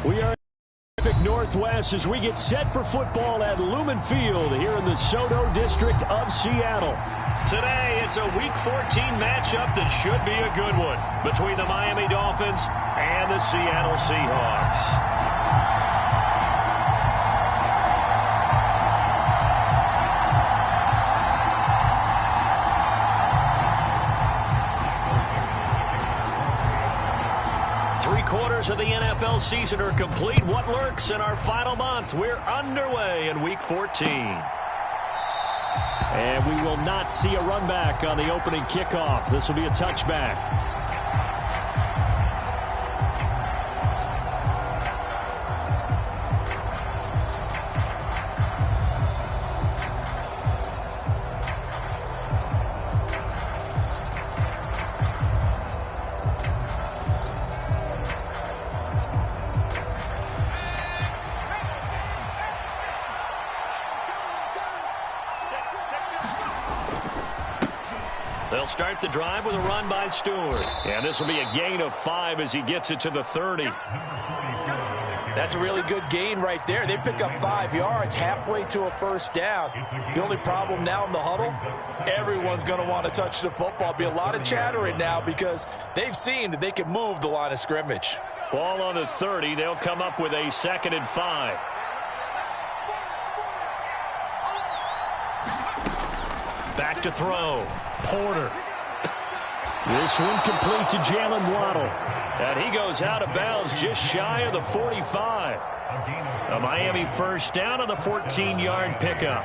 We are in the Pacific Northwest as we get set for football at Lumen Field here in the Soto District of Seattle. Today, it's a Week 14 matchup that should be a good one between the Miami Dolphins and the Seattle Seahawks. 3/4 of the NFL season are complete. What lurks in our final month? We're underway in Week 14. And we will not see a run back on the opening kickoff. This will be a touchback. They'll start the drive with a run by Stewart. And this will be a gain of 5 as he gets it to the 30. That's a really good gain right there. They pick up 5 yards halfway to a first down. The only problem now in the huddle, everyone's going to want to touch the football. Be a lot of chattering now because they've seen that they can move the line of scrimmage. Ball on the 30. They'll come up with a 2nd and 5. Back to throw. Porter. This one complete to Jalen Waddle. And he goes out of bounds just shy of the 45. A Miami first down on the 14-yard pickup.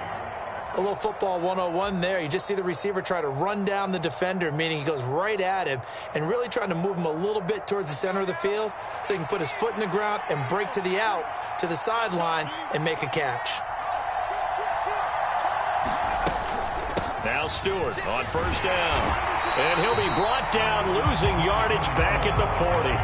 A little football 101 there. You just see the receiver try to run down the defender, meaning he goes right at him and really trying to move him a little bit towards the center of the field so he can put his foot in the ground and break to the out, to the sideline, and make a catch. Now Stewart on first down. And he'll be brought down, losing yardage back at the 40.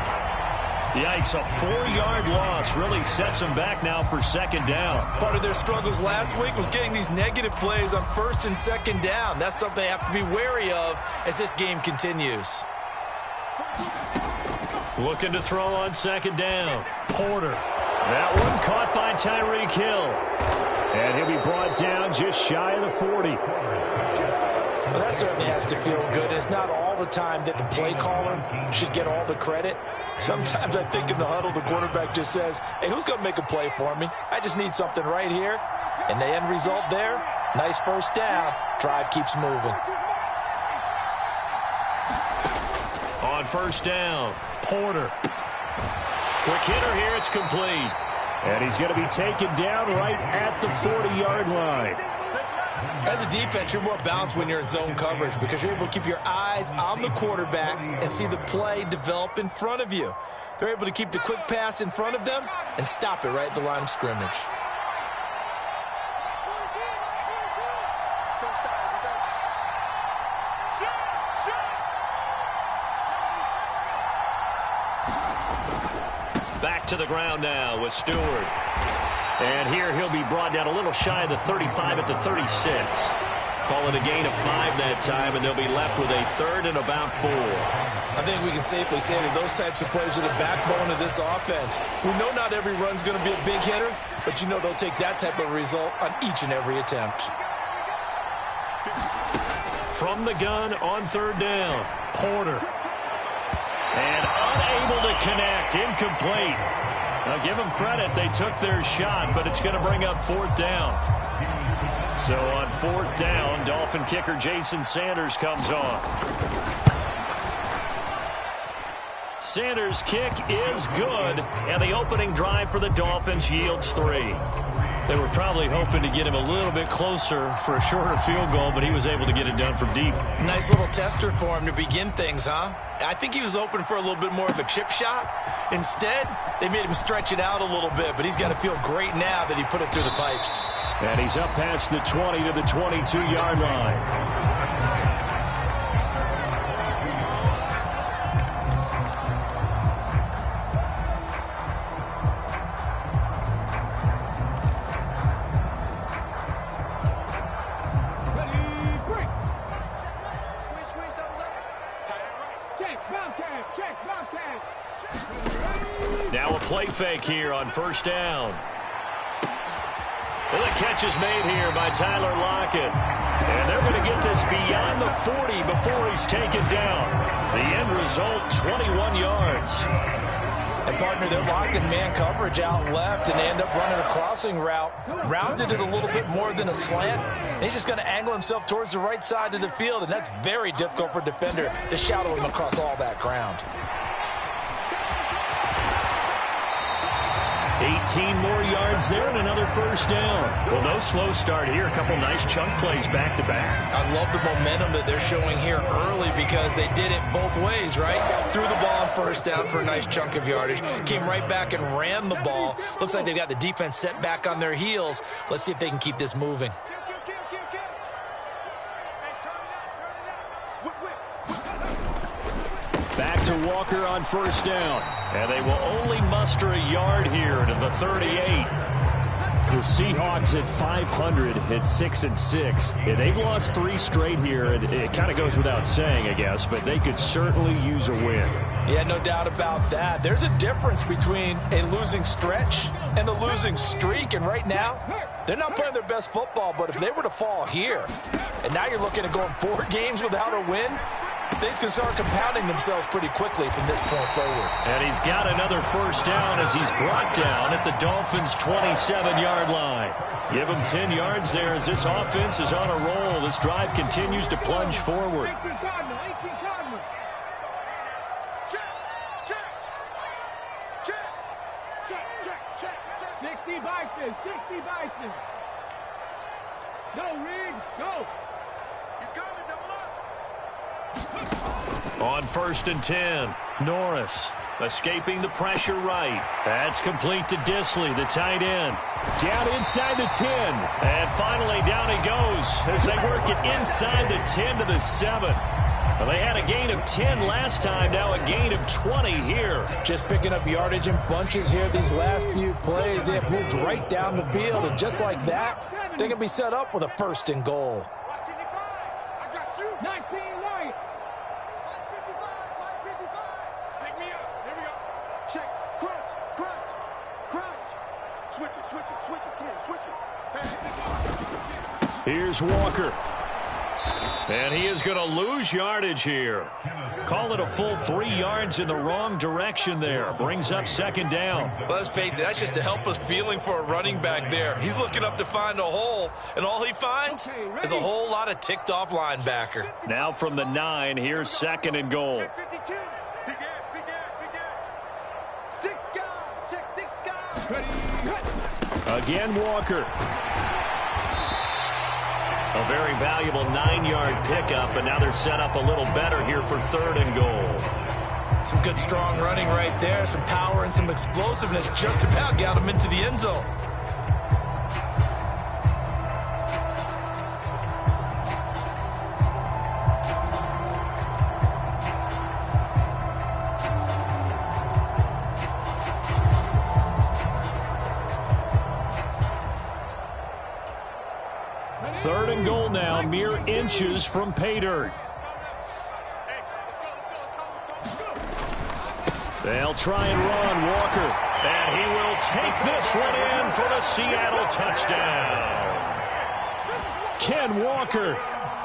Yikes, a 4-yard loss really sets him back now for 2nd down. Part of their struggles last week was getting these negative plays on 1st and 2nd down. That's something they have to be wary of as this game continues. Looking to throw on 2nd down. Porter. That one caught by Tyreek Hill. And he'll be brought down just shy of the 40. Well, that certainly has to feel good. It's not all the time that the play caller should get all the credit. Sometimes I think in the huddle, the quarterback just says, hey, who's going to make a play for me? I just need something right here. And the end result there, nice first down. Drive keeps moving. On first down, Porter. Quick hitter here, it's complete. And he's going to be taken down right at the 40-yard line. As a defense, you're more balanced when you're in zone coverage because you're able to keep your eyes on the quarterback and see the play develop in front of you. They're able to keep the quick pass in front of them and stop it right at the line of scrimmage. Back to the ground now with Stewart. And here he'll be brought down a little shy of the 35 at the 36. Call it a gain of 5 that time, and they'll be left with a 3rd and about 4. I think we can safely say that those types of plays are the backbone of this offense. We know not every run's going to be a big hitter, but you know they'll take that type of result on each and every attempt. From the gun on 3rd down, Porter. And unable to connect, incomplete. Now, give them credit. They took their shot, but it's going to bring up 4th down. So on 4th down, Dolphin kicker Jason Sanders comes on. Sanders' kick is good, and the opening drive for the Dolphins yields 3. They were probably hoping to get him a little bit closer for a shorter field goal, but he was able to get it done from deep. Nice little tester for him to begin things, huh? I think he was open for a little bit more of a chip shot. Instead, they made him stretch it out a little bit, but he's got to feel great now that he put it through the pipes. And he's up past the 20 to the 22-yard line. Now a play fake here on first down. Well, the catch is made here by Tyler Lockett. And they're going to get this beyond the 40 before he's taken down. The end result, 21 yards. And, partner, they're locked in man coverage out left, and they end up running a crossing route. Rounded it a little bit more than a slant. And he's just going to angle himself towards the right side of the field, and that's very difficult for a defender to shadow him across all that ground. 18 more yards there and another first down. Well, no slow start here. A couple nice chunk plays back-to-back. I love the momentum that they're showing here early because they did it both ways, right? Threw the ball on first down for a nice chunk of yardage. Came right back and ran the ball. Looks like they've got the defense set back on their heels. Let's see if they can keep this moving. Back to Walker on first down. And they will only muster a yard here to the 38. The Seahawks at 500 at 6-6. Yeah, they've lost 3 straight here. It kind of goes without saying, I guess, but they could certainly use a win. Yeah, no doubt about that. There's a difference between a losing stretch and a losing streak, and right now, they're not playing their best football, but if they were to fall here, and now you're looking at going 4 games without a win, things can start compounding themselves pretty quickly from this point forward. And he's got another first down as he's brought down at the Dolphins' 27-yard line. Give him 10 yards there as this offense is on a roll. This drive continues to plunge forward. On first and 10, Norris escaping the pressure right. That's complete to Disley, the tight end. Down inside the 10. And finally down he goes as they work it inside the 10 to the 7. Well, they had a gain of 10 last time, now a gain of 20 here. Just picking up yardage in bunches here these last few plays. They have moved right down the field, and just like that, they can be set up with a first and goal. Here's Walker. And he is going to lose yardage here. Call it a full 3 yards in the wrong direction there. Brings up second down. Well, let's face it, that's just a helpless feeling for a running back there. He's looking up to find a hole, and all he finds is a whole lot of ticked-off linebacker. Now from the 9, here's second and goal. Again, Walker. A very valuable 9-yard pickup, but now they're set up a little better here for third and goal. Some good, strong running right there. Some power and some explosiveness just about got him into the end zone. Third and goal now, mere inches from pay dirt. They'll try and run Walker. And he will take this one in for the Seattle touchdown. Ken Walker,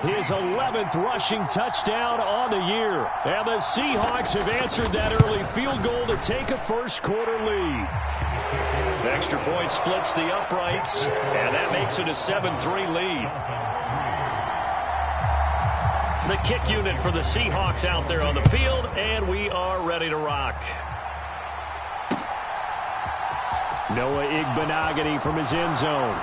his 11th rushing touchdown on the year. And the Seahawks have answered that early field goal to take a first quarter lead. Extra point splits the uprights, and that makes it a 7-3 lead. The kick unit for the Seahawks out there on the field, and we are ready to rock. Noah Igbenogany from his end zone.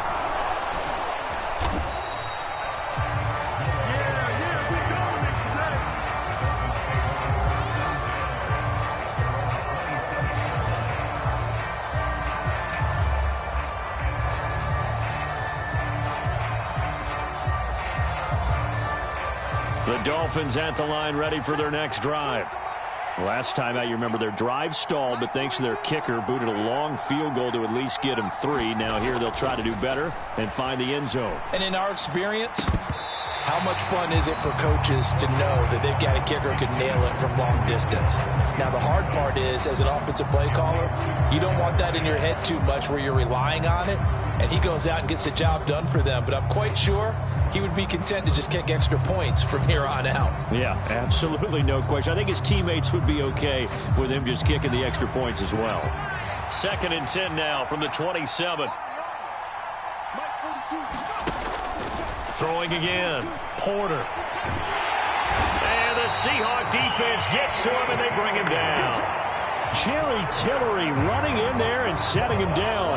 The Dolphins at the line ready for their next drive. Last time out, you remember their drive stalled, but thanks to their kicker, booted a long field goal to at least get them 3. Now here they'll try to do better and find the end zone. And in our experience, How much fun is it for coaches to know that they've got a kicker who can nail it from long distance? Now, the hard part is, as an offensive play caller, you don't want that in your head too much where you're relying on it, and he goes out and gets the job done for them. But I'm quite sure he would be content to just kick extra points from here on out. Yeah, absolutely no question. I think his teammates would be okay with him just kicking the extra points as well. 2nd and 10 now from the 27. Throwing again. Porter. And the Seahawks defense gets to him, and they bring him down. Jerry Tillery running in there and setting him down.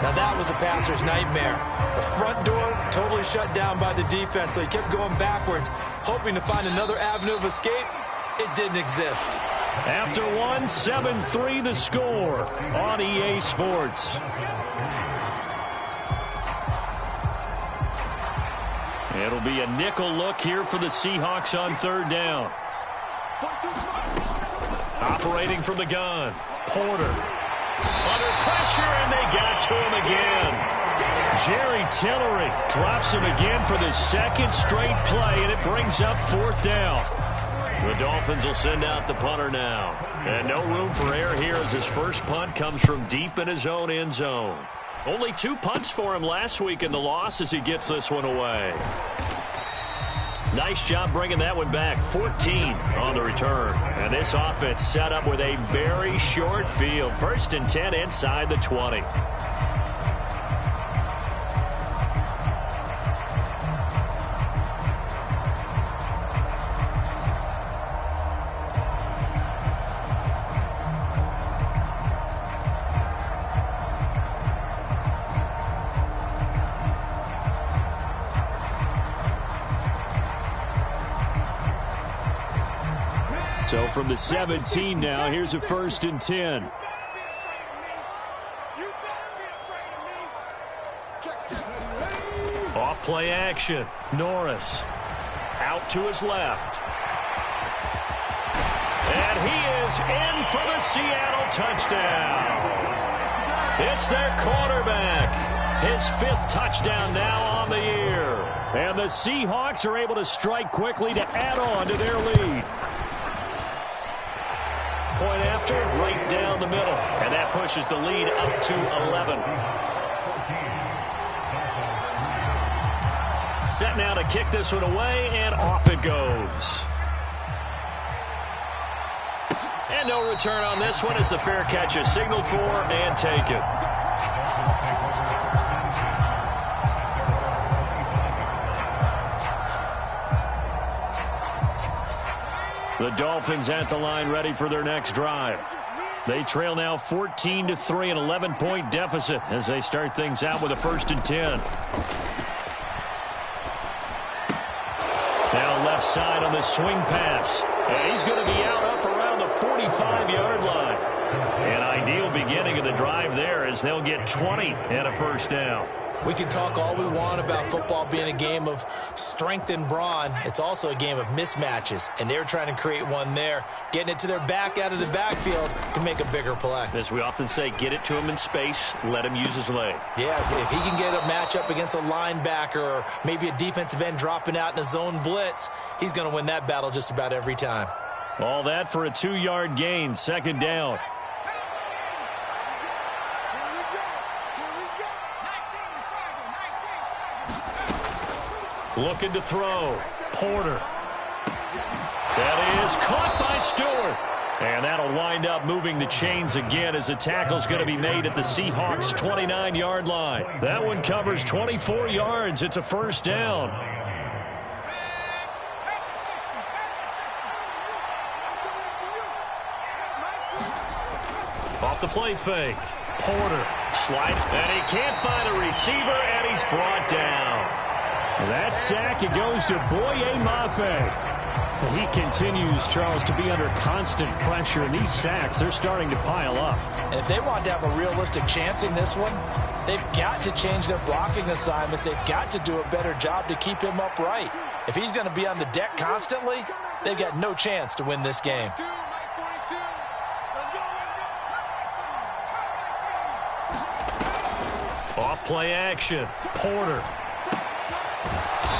Now that was a passer's nightmare. The front door totally shut down by the defense, so he kept going backwards, hoping to find another avenue of escape. It didn't exist. After one, 7-3 the score on EA Sports. It'll be a nickel look here for the Seahawks on 3rd down. Operating from the gun. Porter. Under pressure, and they got to him again. Jerry Tillery drops him again for the 2nd straight play, and it brings up 4th down. The Dolphins will send out the punter now. And no room for error here as his first punt comes from deep in his own end zone. Only 2 punts for him last week in the loss as he gets this one away. Nice job bringing that one back. 14 on the return. And this offense set up with a very short field. 1st and 10 inside the 20. So from the 17 now, here's a 1st and 10. Off play action. Norris out to his left. And he is in for the Seattle touchdown. It's their quarterback. His 5th touchdown now on the year. And the Seahawks are able to strike quickly to add on to their lead. Point after, right down the middle. And that pushes the lead up to 11. Set now to kick this one away, and off it goes. And no return on this one as the fair catch is signaled for and taken. The Dolphins at the line ready for their next drive. They trail now 14-3, an 11-point deficit as they start things out with a 1st and 10. Now left side on the swing pass. And he's going to be out up around the 45-yard line. An ideal beginning of the drive there as they'll get 20 and a 1st down. We can talk all we want about football being a game of strength and brawn. It's also a game of mismatches, and they're trying to create one there, getting it to their back out of the backfield to make a bigger play. As we often say, get it to him in space, let him use his leg. Yeah, if he can get a matchup against a linebacker or maybe a defensive end dropping out in a zone blitz, he's going to win that battle just about every time. All that for a 2-yard gain, 2nd down. Looking to throw. Porter. That is caught by Stewart. And that'll wind up moving the chains again as the tackle's going to be made at the Seahawks' 29-yard line. That one covers 24 yards. It's a 1st down. Off the play fake. Porter. Slide. And he can't find a receiver, and he's brought down. That sack, it goes to Boye Mafe. He continues, Charles, to be under constant pressure, and these sacks, they're starting to pile up. And if they want to have a realistic chance in this one, they've got to change their blocking assignments. They've got to do a better job to keep him upright. If he's going to be on the deck constantly, they've got no chance to win this game. Off play action. Porter.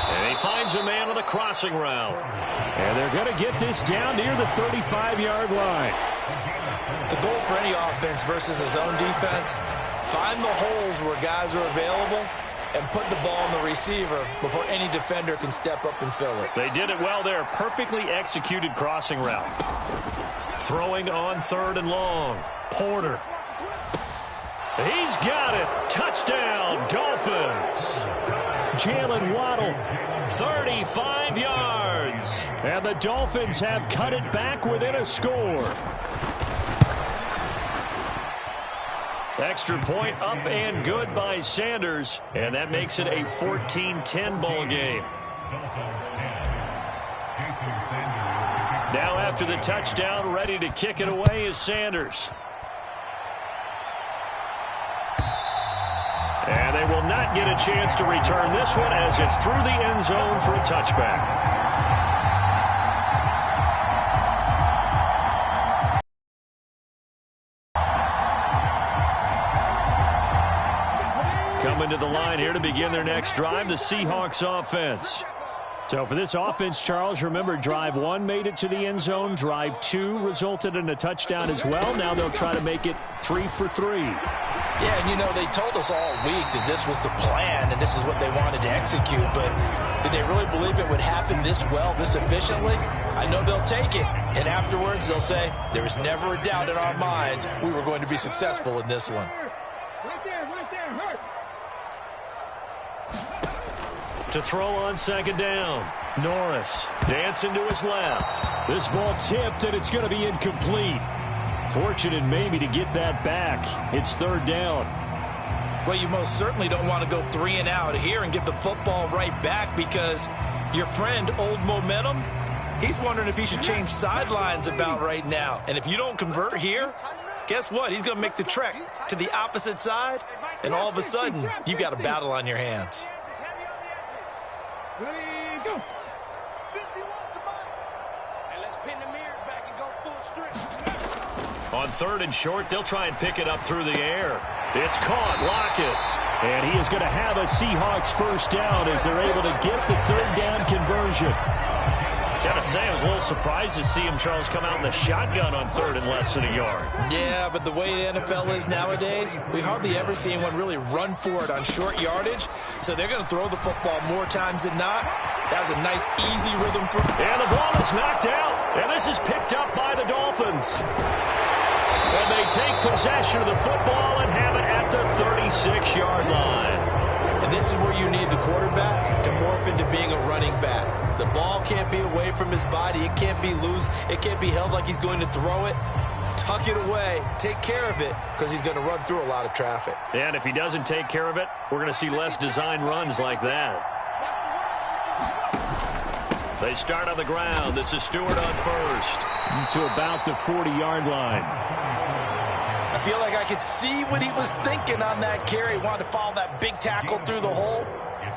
And he finds a man on the crossing route. And they're going to get this down near the 35-yard line. The goal for any offense versus his own defense, find the holes where guys are available and put the ball on the receiver before any defender can step up and fill it. They did it well there. Perfectly executed crossing route. Throwing on 3rd and long. Porter. He's got it. Touchdown, Dolphins. Jalen Waddle, 35 yards. And the Dolphins have cut it back within a score. Extra point up and good by Sanders. And that makes it a 14-10 ball game. Now after the touchdown, ready to kick it away is Sanders. And they will not get a chance to return this one as it's through the end zone for a touchback. Coming to the line here to begin their next drive, the Seahawks offense. So for this offense, Charles, remember, drive 1 made it to the end zone. Drive 2 resulted in a touchdown as well. Now they'll try to make it 3 for 3. Yeah, and you know, they told us all week that this was the plan and this is what they wanted to execute, but did they really believe it would happen this well, this efficiently? I know they'll take it, and afterwards they'll say, there was never a doubt in our minds we were going to be successful in this one. To throw on 2nd down. Norris dancing to his left. This ball tipped, and it's going to be incomplete. Fortunate maybe to get that back. It's 3rd down. Well, you most certainly don't want to go 3 and out here and give the football right back because your friend, Old Momentum, he's wondering if he should change sidelines about right now. And if you don't convert here, guess what? He's going to make the trek to the opposite side, and all of a sudden, you've got a battle on your hands. Ready, go. 51 to Mike. And let's pin the mirrors back and go full strength. On 3rd and short, they'll try and pick it up through the air. It's caught. Lockett. And he is going to have a Seahawks 1st down as they're able to get the 3rd down conversion. Got to say, I was a little surprised to see him, Charles, come out in the shotgun on 3rd and less than a yard. Yeah, but the way the NFL is nowadays, we hardly ever see anyone really run for it on short yardage. So they're going to throw the football more times than not. That was a nice, easy rhythm throw. And the ball is knocked out. And this is picked up by the Dolphins. And they take possession of the football and have it at the 36-yard line. And this is where you need the quarterback to morph into being a running back. The ball can't be away from his body. It can't be loose. It can't be held like he's going to throw it. Tuck it away. Take care of it because he's going to run through a lot of traffic. And if he doesn't take care of it, we're going to see less design runs like that. They start on the ground. This is Stewart on 1st. To about the 40-yard line. I feel like I could see what he was thinking on that carry. He wanted to follow that big tackle through the hole.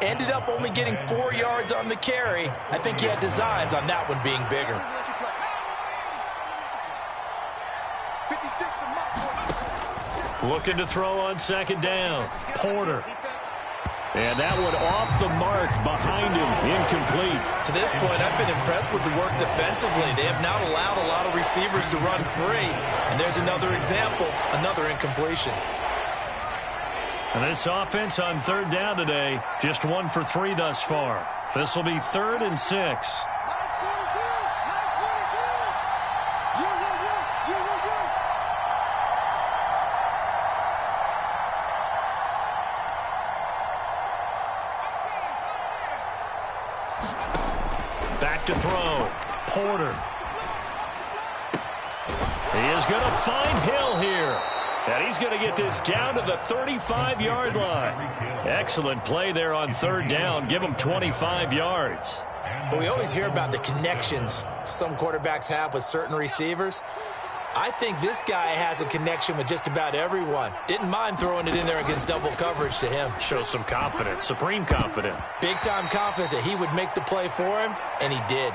Ended up only getting 4 yards on the carry. I think he had designs on that one being bigger. Looking to throw on 2nd down. Porter. And that one off the mark behind him. Incomplete. To this point, I've been impressed with the work defensively. They have not allowed a lot of receivers to run free. And there's another example, another incompletion. And this offense on 3rd down today, just 1 for 3 thus far. This will be 3rd and 6. Back to throw. Porter. He is going to find Hill here. And he's going to get this down to the 35-yard line. Excellent play there on 3rd down. Give him 25 yards. But we always hear about the connections some quarterbacks have with certain receivers. I think this guy has a connection with just about everyone. Didn't mind throwing it in there against double coverage to him. Shows some confidence, supreme confidence. Big-time confidence that he would make the play for him, and he did.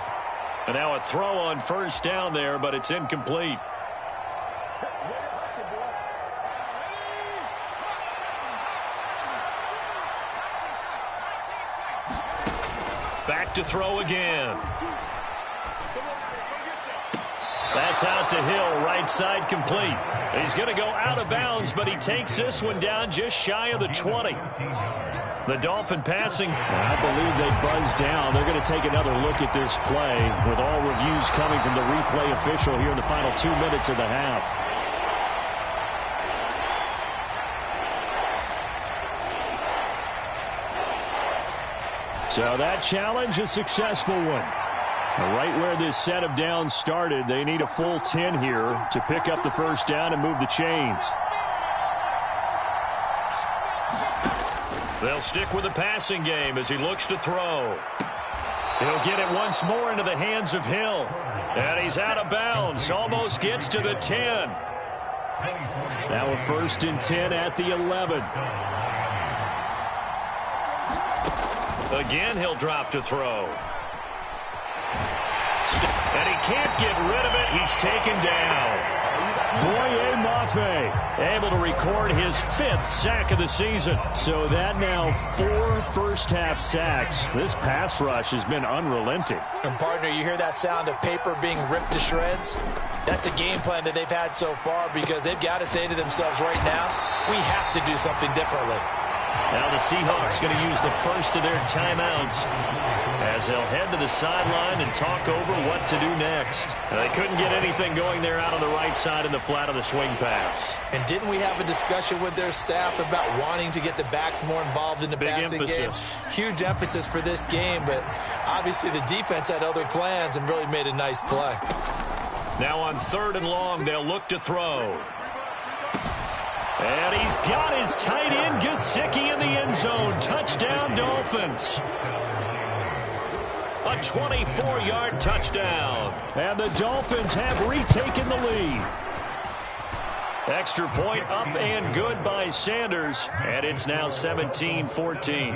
And now a throw on 1st down there, but it's incomplete. Back to throw again. That's out to Hill, right side complete. He's going to go out of bounds, but he takes this one down just shy of the 20. The Dolphin passing. I believe they buzzed down. They're going to take another look at this play with all reviews coming from the replay official here in the final 2 minutes of the half. So that challenge, a successful one. Right where this set of downs started, they need a full 10 here to pick up the first down and move the chains. They'll stick with the passing game as he looks to throw. He'll get it once more into the hands of Hill. And he's out of bounds. Almost gets to the 10. Now a 1st and 10 at the 11. Again, he'll drop to throw. And he can't get rid of it. He's taken down. Boye Mafe able to record his 5th sack of the season. So that now 4 first-half sacks. This pass rush has been unrelenting. And partner, you hear that sound of paper being ripped to shreds? That's the game plan that they've had so far, because they've got to say to themselves right now, we have to do something differently. Now the Seahawks going to use the first of their timeouts as they'll head to the sideline and talk over what to do next. They couldn't get anything going there out on the right side in the flat of the swing pass. And didn't we have a discussion with their staff about wanting to get the backs more involved in the passing game? Huge emphasis for this game, but obviously the defense had other plans and really made a nice play. Now on 3rd and long, they'll look to throw. And he's got his tight end, Gesicki, in the end zone. Touchdown, Dolphins. A 24-yard touchdown. And the Dolphins have retaken the lead. Extra point up and good by Sanders. And it's now 17-14.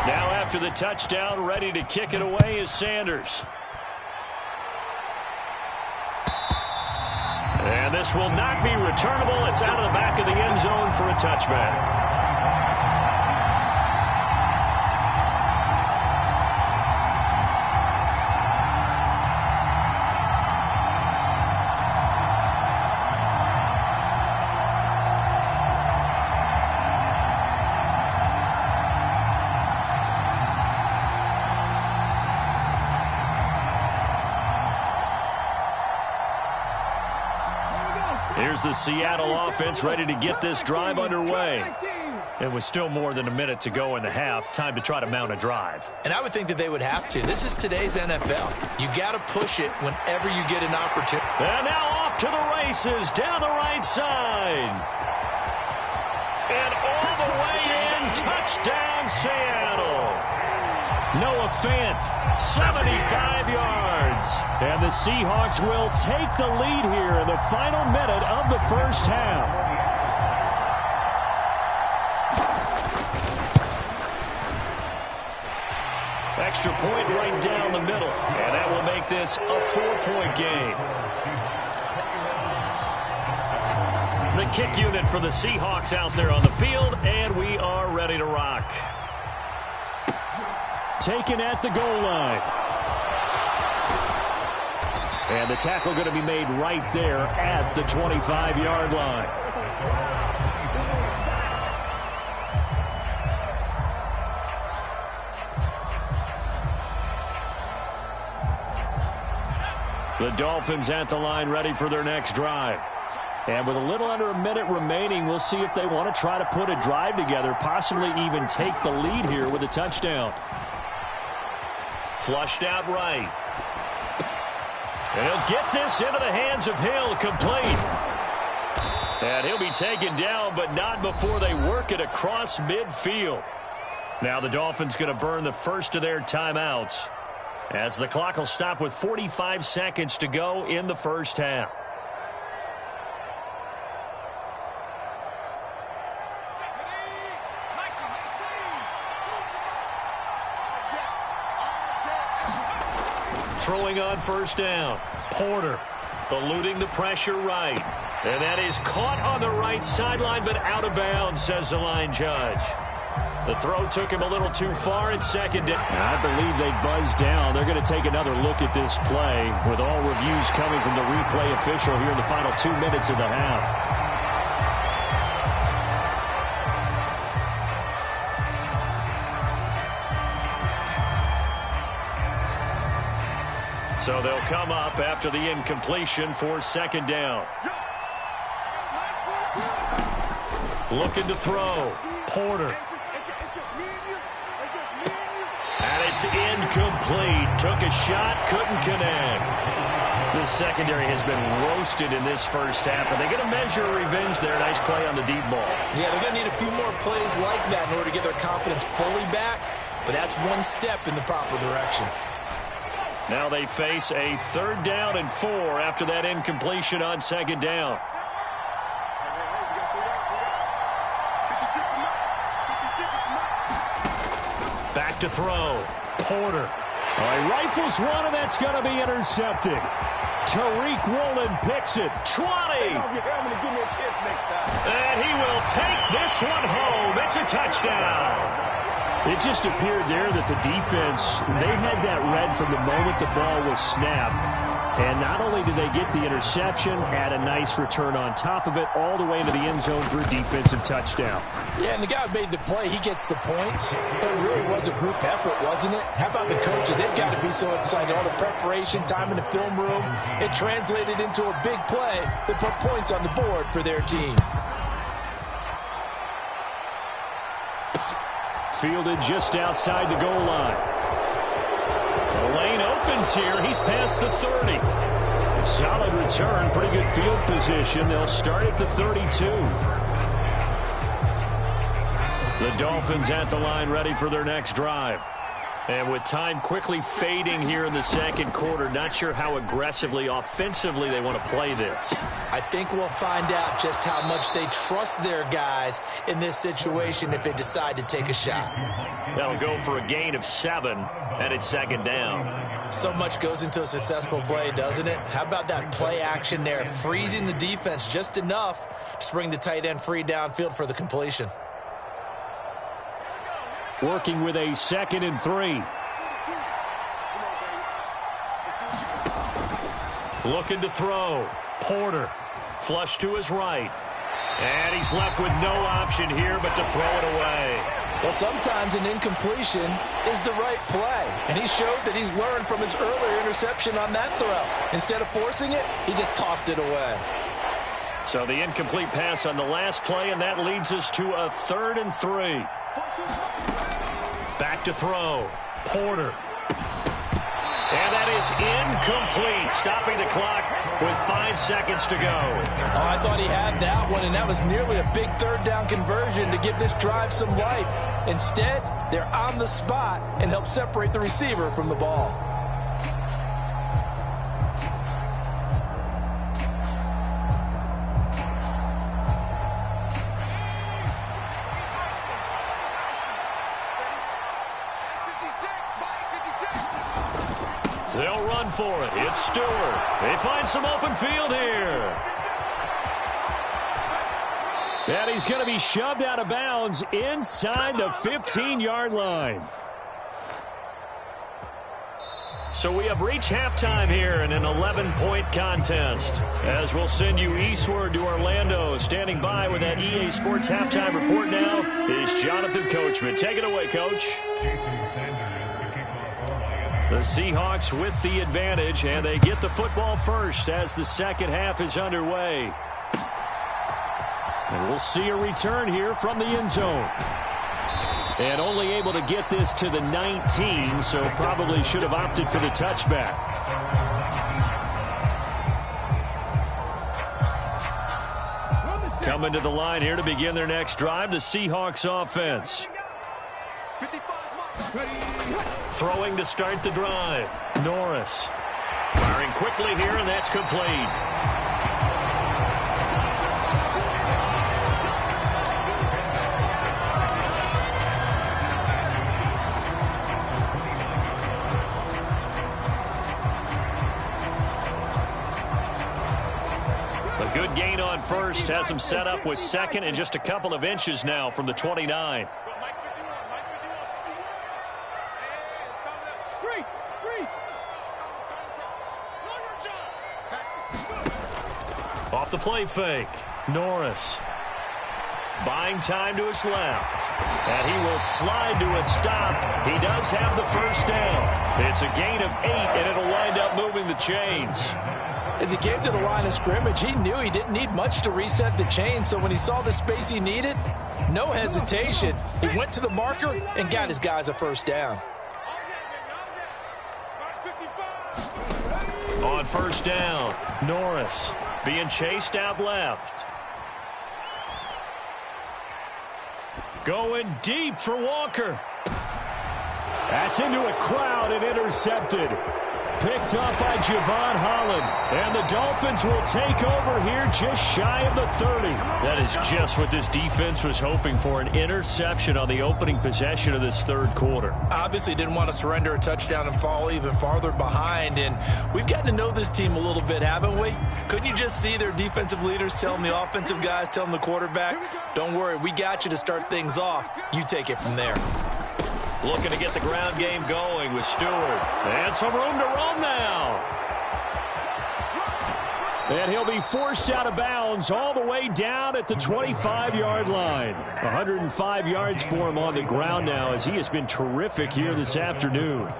Now after the touchdown, ready to kick it away is Sanders. And this will not be returnable. It's out of the back of the end zone for a touchback. Here's the Seattle offense ready to get this drive underway. It was still more than a minute to go in the half. Time to try to mount a drive. And I would think that they would have to. This is today's NFL. You got to push it whenever you get an opportunity. And now off to the races down the right side. And all the way in. Touchdown, Seattle. Noah Fant, 75 yards. And the Seahawks will take the lead here in the final minute of the first half. Extra point right down the middle. And that will make this a 4-point game. The kick unit for the Seahawks out there on the field, and we are ready to rock. Taken at the goal line. And the tackle going to be made right there at the 25-yard line. The Dolphins at the line ready for their next drive. And with a little under a minute remaining, we'll see if they want to try to put a drive together, possibly even take the lead here with a touchdown. Flushed out right. And he'll get this into the hands of Hill, complete. And he'll be taken down, but not before they work it across midfield. Now the Dolphins going to burn the first of their timeouts, as the clock will stop with 45 seconds to go in the first half. Throwing on first down. Porter eluding the pressure right. And that is caught on the right sideline, but out of bounds, says the line judge. The throw took him a little too far in second down. I believe they buzzed down. They're going to take another look at this play with all reviews coming from the replay official here in the final 2 minutes of the half. So they'll come up after the incompletion for second down. Looking to throw. Porter. And it's incomplete. Took a shot, couldn't connect. This secondary has been roasted in this first half, but they're going to measure revenge there. Nice play on the deep ball. Yeah, they're going to need a few more plays like that in order to get their confidence fully back, but that's one step in the proper direction. Now they face a 3rd down and 4 after that incompletion on second down. Back to throw. Porter. He rifles one, and that's going to be intercepted. Tariq Woolen picks it. 20. And he will take this one home. It's a touchdown. It just appeared there that the defense, they had that read from the moment the ball was snapped. And not only did they get the interception, add a nice return on top of it, all the way into the end zone for a defensive touchdown. Yeah, and the guy who made the play, he gets the points. But it really was a group effort, wasn't it? How about the coaches? They've got to be so excited. All the preparation, time in the film room, it translated into a big play that put points on the board for their team. Fielded just outside the goal line. The lane opens here. He's past the 30. Solid return. Pretty good field position. They'll start at the 32. The Dolphins at the line ready for their next drive. And with time quickly fading here in the second quarter, not sure how aggressively, offensively they want to play this. I think we'll find out just how much they trust their guys in this situation if they decide to take a shot. That'll go for a gain of 7, and it's second down. So much goes into a successful play, doesn't it? How about that play action there, freezing the defense just enough to bring the tight end free downfield for the completion. Working with a 2nd and 3. Looking to throw. Porter. Flush to his right. And he's left with no option here but to throw it away. Well, sometimes an incompletion is the right play. And he showed that he's learned from his earlier interception on that throw. Instead of forcing it, he just tossed it away. So the incomplete pass on the last play, and that leads us to a 3rd and 3. Back to throw. Porter. And that is incomplete, stopping the clock with 5 seconds to go. Oh, I thought he had that one, and that was nearly a big 3rd down conversion to give this drive some life. Instead, they're on the spot and help separate the receiver from the ball. They'll run for it. It's Stewart. They find some open field here. And he's going to be shoved out of bounds inside the 15-yard line. So we have reached halftime here in an 11-point contest. As we'll send you eastward to Orlando. Standing by with that EA Sports halftime report now is Jonathan Coachman. Take it away, Coach. The Seahawks with the advantage, and they get the football first as the second half is underway. And we'll see a return here from the end zone. And only able to get this to the 19, so probably should have opted for the touchback. Coming to the line here to begin their next drive, the Seahawks offense. Throwing to start the drive. Norris. Firing quickly here, and that's complete. A good gain on on first, has him set up with second and just a couple of inches now from the 29. Off the play fake, Norris. Buying time to his left. And he will slide to a stop. He does have the first down. It's a gain of 8, and it'll wind up moving the chains. As he came to the line of scrimmage, he knew he didn't need much to reset the chain, so when he saw the space he needed, no hesitation. He went to the marker and got his guys a first down. On first down, Norris being chased out left. Going deep for Walker. That's into a crowd and intercepted. Picked up by Javon Holland. And the Dolphins will take over here just shy of the 30. That is just what this defense was hoping for, an interception on the opening possession of this third quarter. Obviously didn't want to surrender a touchdown and fall even farther behind. And we've gotten to know this team a little bit, haven't we? Couldn't you just see their defensive leaders telling the offensive guys, telling the quarterback, don't worry, we got you to start things off. You take it from there. Looking to get the ground game going with Stewart. And some room to roam now. And he'll be forced out of bounds all the way down at the 25-yard line. 105 yards for him on the ground now, as he has been terrific here this afternoon.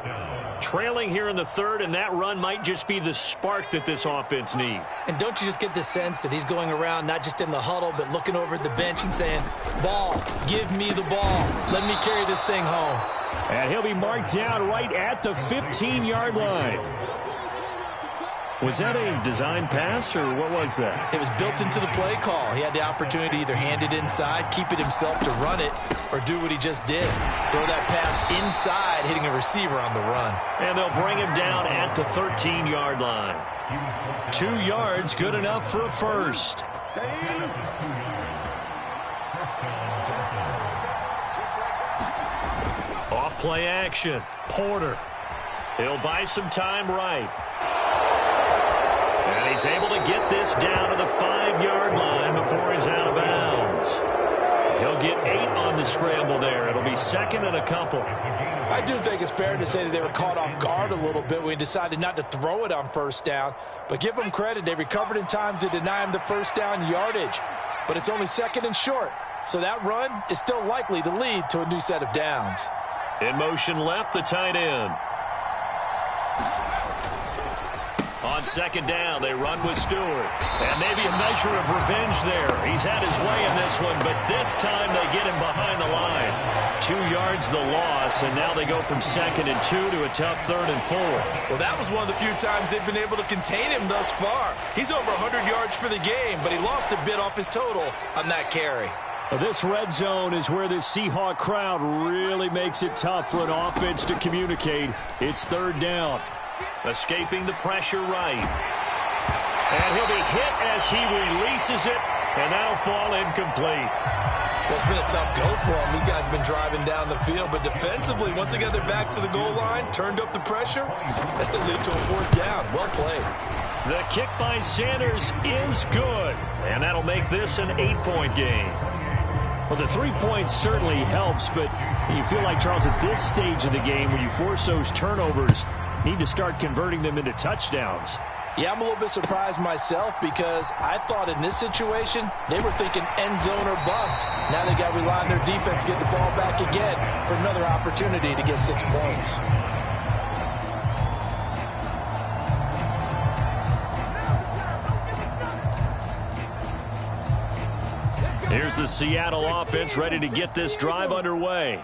Trailing here in the third, and that run might just be the spark that this offense needs. And don't you just get the sense that he's going around not just in the huddle, but looking over at the bench and saying, ball, give me the ball. Let me carry this thing home. And he'll be marked down right at the 15-yard line. Was that a design pass, or what was that? It was built into the play call. He had the opportunity to either hand it inside, keep it himself to run it, or do what he just did. Throw that pass inside, hitting a receiver on the run. And they'll bring him down at the 13-yard line. 2 yards, good enough for a first. Off play action, Porter. He'll buy some time right. And he's able to get this down to the 5-yard line before he's out of bounds. He'll get 8 on the scramble there. It'll be second and a couple. I do think it's fair to say that they were caught off guard a little bit when he decided not to throw it on first down. But give them credit. They recovered in time to deny him the first down yardage. But it's only second and short. So that run is still likely to lead to a new set of downs. In motion left, the tight end. On second down, they run with Stewart. And maybe a measure of revenge there. He's had his way in this one, but this time they get him behind the line. 2 yards the loss, and now they go from second and 2 to a tough third and 4. Well, that was one of the few times they've been able to contain him thus far. He's over 100 yards for the game, but he lost a bit off his total on that carry. This red zone is where this Seahawk crowd really makes it tough for an offense to communicate. It's third down. Escaping the pressure right. And he'll be hit as he releases it, and that'll fall incomplete. Well, it's been a tough go for them. These guys have been driving down the field, but defensively, once they got their backs to the goal line, turned up the pressure, that's going to lead to a fourth down. Well played. The kick by Sanders is good, and that'll make this an 8-point game. Well, the 3 points certainly helps, but you feel like, Charles, at this stage of the game, when you force those turnovers, need to start converting them into touchdowns. Yeah, I'm a little bit surprised myself because I thought in this situation they were thinking end zone or bust. Now they got to rely on their defense to get the ball back again for another opportunity to get 6 points. Here's the Seattle offense ready to get this drive underway.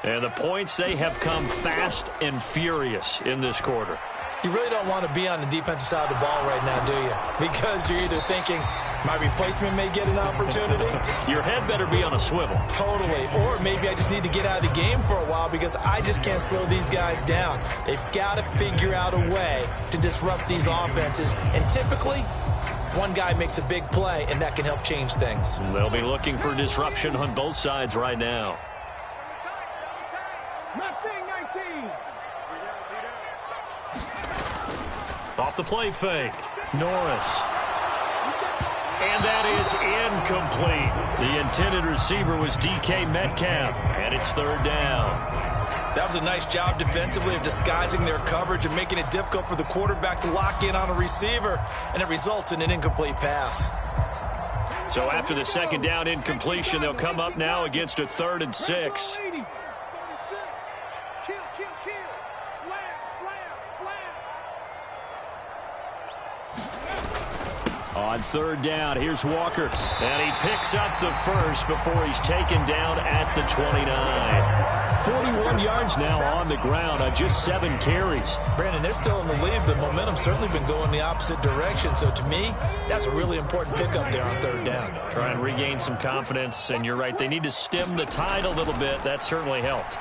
And the points, they have come fast and furious in this quarter. You really don't want to be on the defensive side of the ball right now, do you? Because you're either thinking, my replacement may get an opportunity. Your head better be on a swivel. Totally. Or maybe I just need to get out of the game for a while because I just can't slow these guys down. They've got to figure out a way to disrupt these offenses. And typically, one guy makes a big play, and that can help change things. They'll be looking for disruption on both sides right now. Off the play fake, Norris. And that is incomplete. The intended receiver was DK Metcalf, and it's third down. That was a nice job defensively of disguising their coverage and making it difficult for the quarterback to lock in on a receiver, and it results in an incomplete pass. So after the second down incompletion, they'll come up now against a 3rd and 6. On third down, here's Walker. And he picks up the first before he's taken down at the 29. 41 yards now on the ground on just 7 carries. Brandon, they're still in the lead, but momentum's certainly been going the opposite direction. So to me, that's a really important pickup there on third down. Try and regain some confidence, and you're right. They need to stem the tide a little bit. That certainly helped.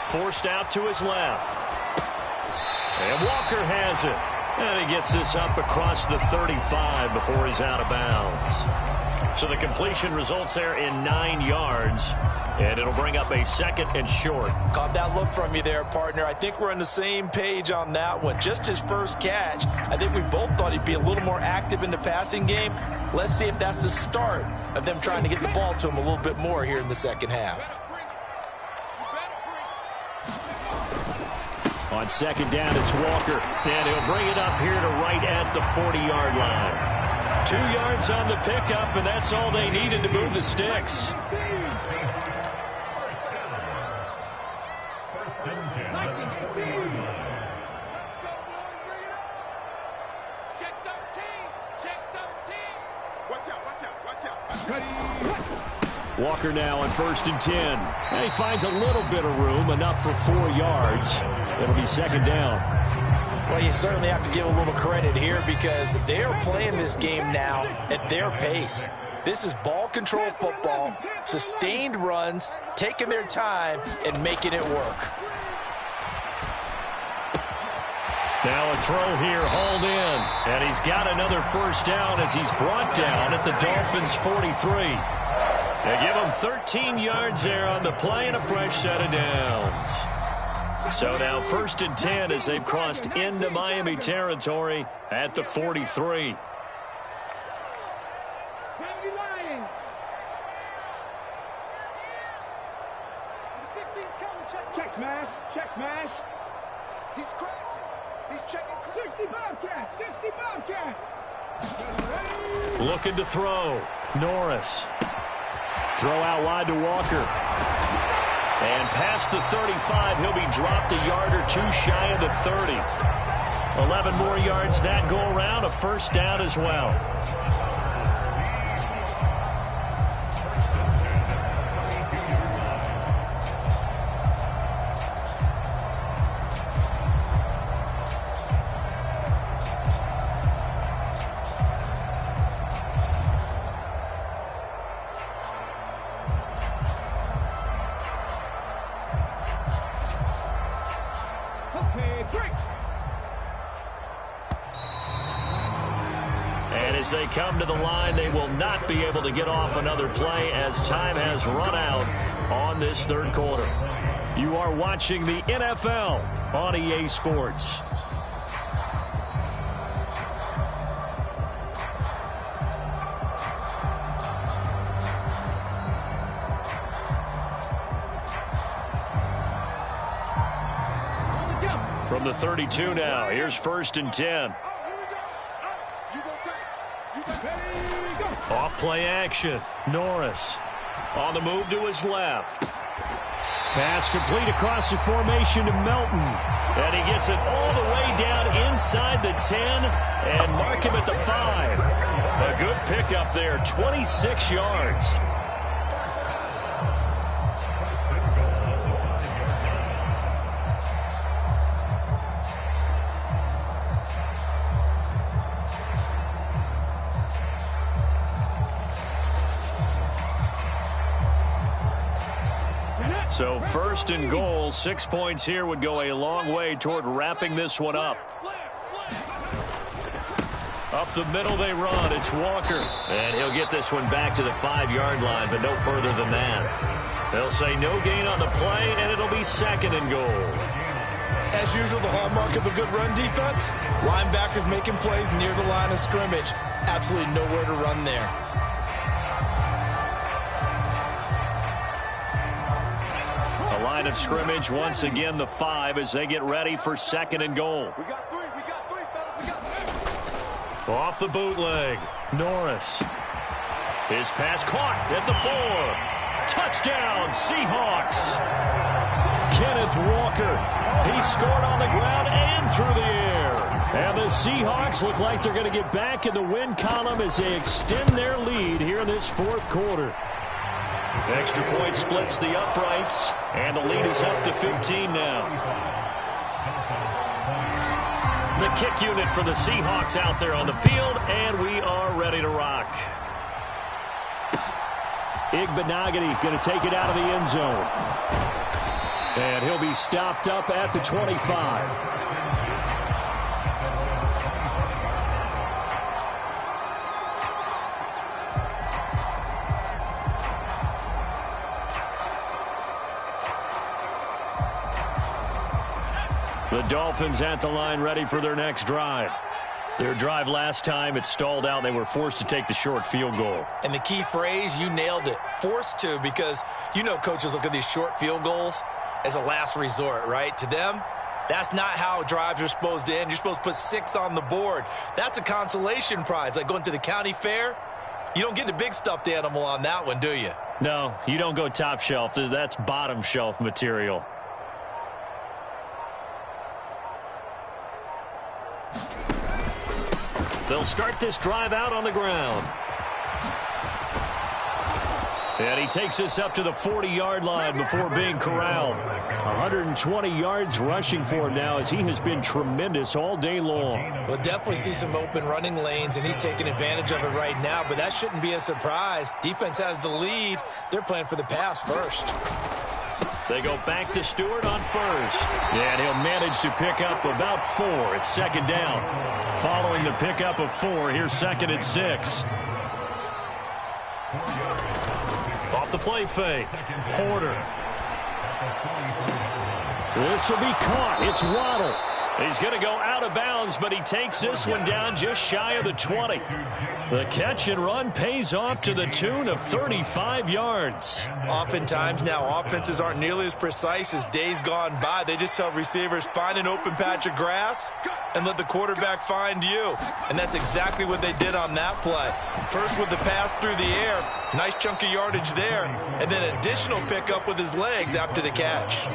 Forced out to his left. And Walker has it. And he gets this up across the 35 before he's out of bounds. So the completion results there in 9 yards. And it'll bring up a 2nd and short. Caught that look from you there, partner. I think we're on the same page on that one. Just his first catch. I think we both thought he'd be a little more active in the passing game. Let's see if that's the start of them trying to get the ball to him a little bit more here in the second half. On second down, it's Walker. And he'll bring it up here to right at the 40-yard line. 2 yards on the pickup, and that's all they needed to move the sticks. Walker now on 1st and 10. And he finds a little bit of room, enough for 4 yards. It'll be 2nd down. Well, you certainly have to give a little credit here because they are playing this game now at their pace. This is ball control football, sustained runs, taking their time, and making it work. Now a throw here, hauled in. And he's got another first down as he's brought down at the Dolphins' 43. They give him 13 yards there on the play and a fresh set of downs. So now 1st and 10 as they've crossed into Miami territory at the 43. Check smash, check smash. He's crashing. He's checking. 60 Bobcat, 60 Bobcat. Looking to throw. Norris. Throw out wide to Walker. And past the 35, he'll be dropped a yard or 2 shy of the 30. 11 more yards that go around, a first down as well. As they come to the line, they will not be able to get off another play as time has run out on this 3rd quarter. You are watching the NFL on EA Sports. From the 32 now, here's 1st and 10. Off play action. Norris on the move to his left. Pass complete across the formation to Melton. And he gets it all the way down inside the 10 and mark him at the 5. A good pickup there, 26 yards. So 1st and goal, 6 points here would go a long way toward wrapping this one up. Up the middle they run. It's Walker. And he'll get this one back to the 5-yard line, but no further than that. They'll say no gain on the play, and it'll be 2nd and goal. As as usual, the hallmark of a good run defense. Linebackers making plays near the line of scrimmage. Absolutely nowhere to run there. The line of scrimmage, once again, the 5 as they get ready for 2nd and goal. We got three, fellas. We got three. Off the bootleg. Norris. His pass caught at the 4. Touchdown, Seahawks. Kenneth Walker. He scored on the ground and through the air. And the Seahawks look like they're going to get back in the win column as they extend their lead here in this 4th quarter. Extra point splits the uprights, and the lead is up to 15 now. The kick unit for the Seahawks out there on the field, and we are ready to rock. Igbenogany going to take it out of the end zone. And he'll be stopped up at the 25. The Dolphins at the line ready for their next drive. Their drive last time, it stalled out. They were forced to take the short field goal. And the key phrase, you nailed it, forced to, because you know coaches look at these short field goals as a last resort, right? To them, that's not how drives are supposed to end. You're supposed to put 6 on the board. That's a consolation prize. Like going to the county fair, you don't get the big stuffed animal on that one, do you? No, you don't go top shelf. That's bottom shelf material. They'll start this drive out on the ground. And he takes us up to the 40-yard line before being corralled. 120 yards rushing for him now as he has been tremendous all day long. We'll definitely see some open running lanes, and he's taking advantage of it right now, but that shouldn't be a surprise. Defense has the lead. They're playing for the pass first. They go back to Stewart on first. And he'll manage to pick up about 4. It's 2nd down. Following the pickup of 4, here's 2nd and 6. Off the play fake. Porter. This will be caught. It's Waddle. He's going to go out of bounds, but he takes this one down just shy of the 20. The catch and run pays off to the tune of 35 yards. Oftentimes now, offenses aren't nearly as precise as days gone by. They just tell receivers, find an open patch of grass and let the quarterback find you. And that's exactly what they did on that play. First with the pass through the air, nice chunk of yardage there, and then additional pickup with his legs after the catch.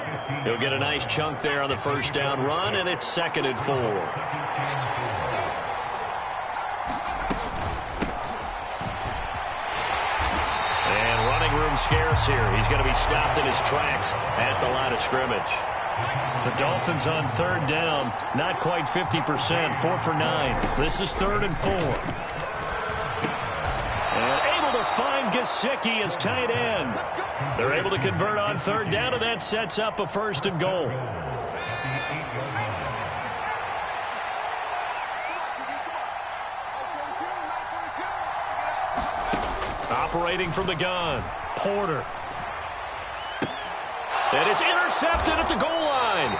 He'll get a nice chunk there on the first down run, and it's 2nd and 4. And running room scarce here. He's going to be stopped in his tracks at the line of scrimmage. The Dolphins on 3rd down, not quite 50%, 4 for 9. This is 3rd and 4. And able to find Gesicki as tight end. They're able to convert on 3rd down, and that sets up a 1st and goal. Operating from the gun, Porter. And it's intercepted at the goal line.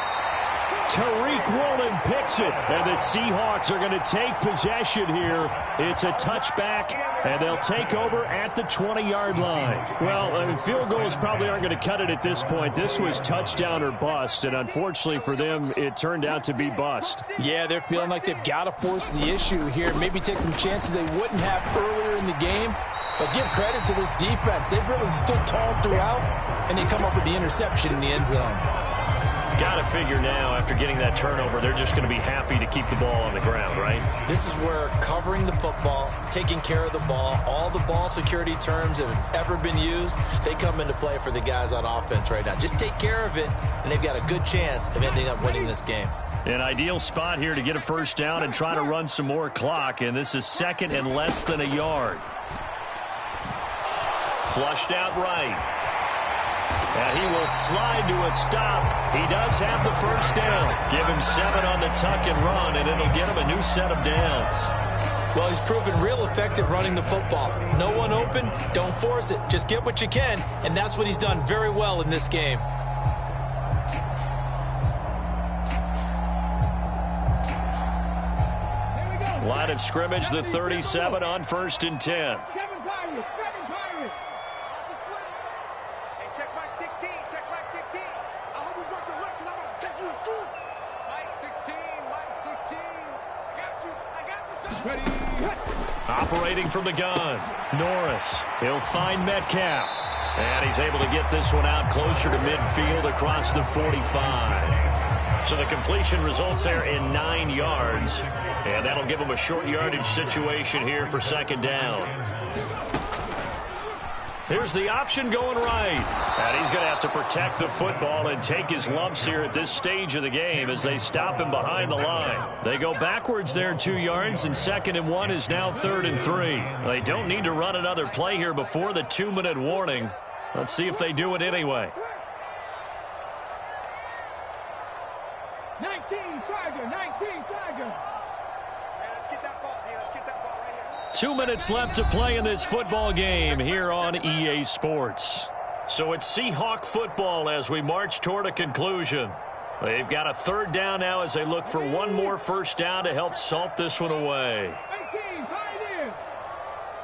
Tariq Woolen picks it, and the Seahawks are going to take possession here. It's a touchback, and they'll take over at the 20-yard line. Well, field goals probably aren't going to cut it at this point. This was touchdown or bust, and unfortunately for them, it turned out to be bust. Yeah, they're feeling like they've got to force the issue here. Maybe take some chances they wouldn't have earlier in the game. But give credit to this defense. They've really stood tall throughout, and they come up with the interception in the end zone. Got to figure now, after getting that turnover, they're just going to be happy to keep the ball on the ground, right? This is where covering the football, taking care of the ball, all the ball security terms that have ever been used, they come into play for the guys on offense right now. Just take care of it, and they've got a good chance of ending up winning this game. An ideal spot here to get a first down and try to run some more clock, and this is 2nd and less than a yard. Flushed out right. And he will slide to a stop. He does have the first down. Give him 7 on the tuck and run, and it'll get him a new set of downs. Well, he's proven real effective running the football. No one open, don't force it. Just get what you can, and that's what he's done very well in this game. Line of scrimmage, the 37 on 1st and 10. Check Mike 16. Check Mike 16. I hope you got your lips because I'm about to take you to school. Mike 16. Mike 16. I got you. I got you, son. Ready. Operating from the gun. Norris. He'll find Metcalf. And he's able to get this one out closer to midfield across the 45. So the completion results there in 9 yards. And that'll give him a short yardage situation here for 2nd down. Here's the option going right. And he's going to have to protect the football and take his lumps here at this stage of the game as they stop him behind the line. They go backwards there 2 yards, and 2nd and 1 is now 3rd and 3. They don't need to run another play here before the 2-minute warning. Let's see if they do it anyway. 19 Tiger. 19 Tiger. Let's get that ball. Let's get that ball right here. 2 minutes left to play in this football game here on EA Sports. So it's Seahawk football as we march toward a conclusion. They've got a 3rd down now as they look for one more 1st down to help salt this one away. 18, pioneer.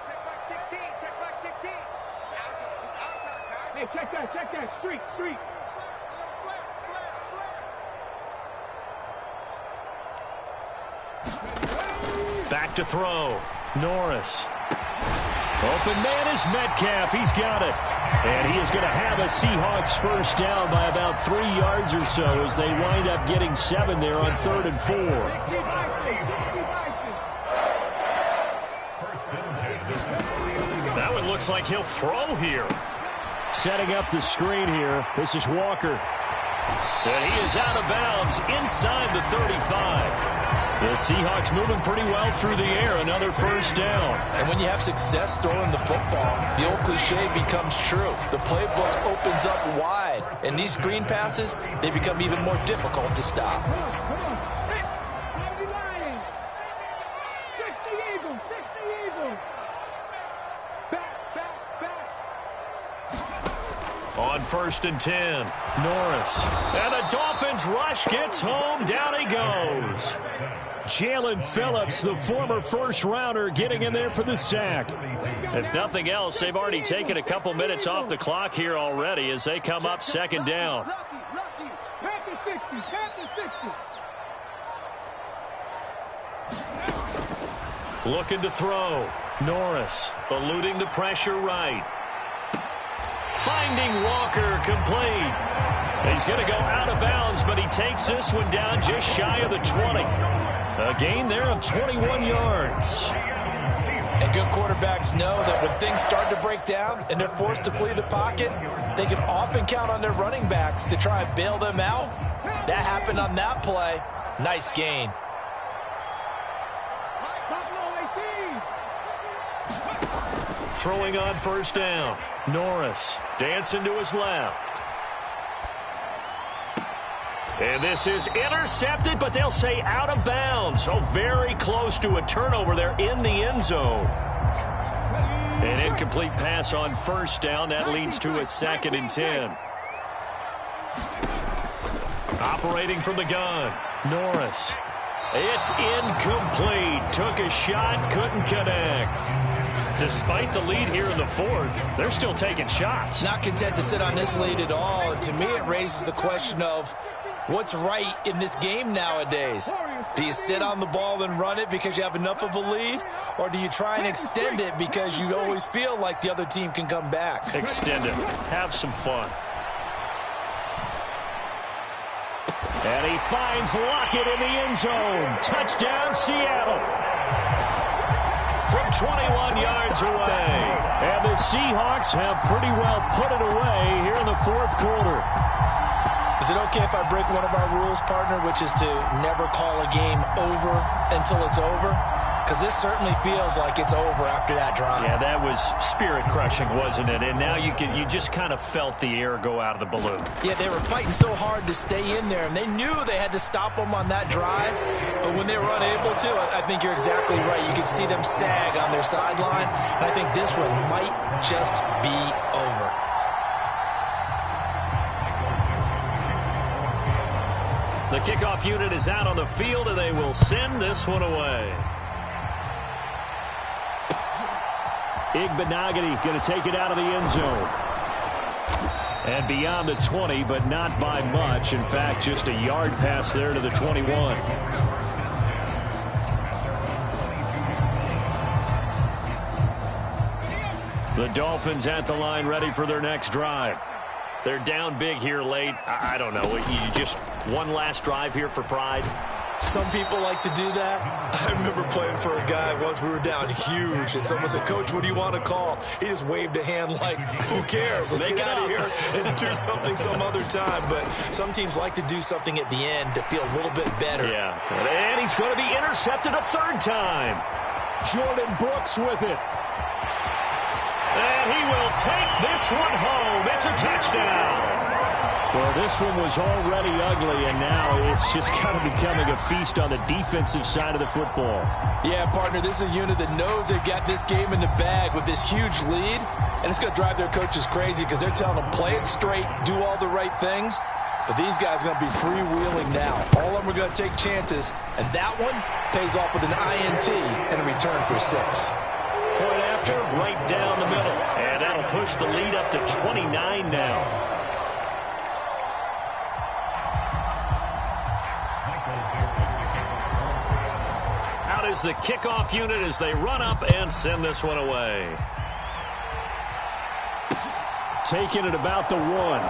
Check Mike 16. Check Mike 16. It's out time. It's out time, guys. Hey, check that. Check that. Street. Street. Back to throw. Norris. Open man is Metcalf. He's got it. And he is going to have a Seahawks 1st down by about 3 yards or so as they wind up getting 7 there on 3rd and 4. That one looks like he'll throw here. Setting up the screen here. This is Walker. And he is out of bounds inside the 35. The Seahawks moving pretty well through the air. Another 1st down. And when you have success throwing the football, the old cliche becomes true. The playbook opens up wide. And these screen passes, they become even more difficult to stop. On 1st and 10, Norris. And the Dolphins rush gets home. Down he goes. Jalen Phillips, the former 1st-rounder, getting in there for the sack. If nothing else, they've already taken a couple minutes off the clock here already as they come up 2nd down. Looking to throw. Norris eluding the pressure right. Finding Walker, complete. He's going to go out of bounds, but he takes this one down just shy of the 20. A gain there of 21 yards. And good quarterbacks know that when things start to break down and they're forced to flee the pocket, they can often count on their running backs to try and bail them out. That happened on that play. Nice gain. Throwing on 1st down. Norris dancing to his left. And this is intercepted, but they'll say out of bounds. So very close to a turnover there in the end zone. An incomplete pass on 1st down. That leads to a 2nd and 10. Operating from the gun. Norris. It's incomplete. Took a shot, couldn't connect. Despite the lead here in the 4th, they're still taking shots. Not content to sit on this lead at all. And to me, it raises the question of what's right in this game nowadays. Do you sit on the ball and run it because you have enough of a lead? Or do you try and extend it because you always feel like the other team can come back? Extend it. Have some fun. And he finds Lockett in the end zone. Touchdown, Seattle. From 21 yards away. And the Seahawks have pretty well put it away here in the 4th quarter. Is it okay if I break one of our rules, partner, which is to never call a game over until it's over? Because this certainly feels like it's over after that drive. Yeah, that was spirit-crushing, wasn't it? And now you just kind of felt the air go out of the balloon. Yeah, they were fighting so hard to stay in there, and they knew they had to stop them on that drive. But when they were unable to, I think you're exactly right. You could see them sag on their sideline, and I think this one might just be over. The kickoff unit is out on the field, and they will send this one away. Igbenogany going to take it out of the end zone. And beyond the 20, but not by much. In fact, just a yard pass there to the 21. The Dolphins at the line, ready for their next drive. They're down big here late. I don't know. You just one last drive here for pride. Some people like to do that. I remember playing for a guy once. We were down huge, and someone said, "Coach, what do you want to call?" He just waved a hand like, who cares? Let's get out of here and do something some other time. But some teams like to do something at the end to feel a little bit better. Yeah, and he's going to be intercepted a third time. Jordan Brooks with it. And he will take this one home. It's a touchdown. Well, this one was already ugly, and now it's just kind of becoming a feast on the defensive side of the football. Yeah, partner, this is a unit that knows they've got this game in the bag with this huge lead, and it's going to drive their coaches crazy because they're telling them play it straight, do all the right things. But these guys are going to be freewheeling now. All of them are going to take chances, and that one pays off with an INT and a return for 6. Point after, right down the middle. And that'll push the lead up to 29 now. Out is the kickoff unit as they run up and send this one away. Taking it about the 1.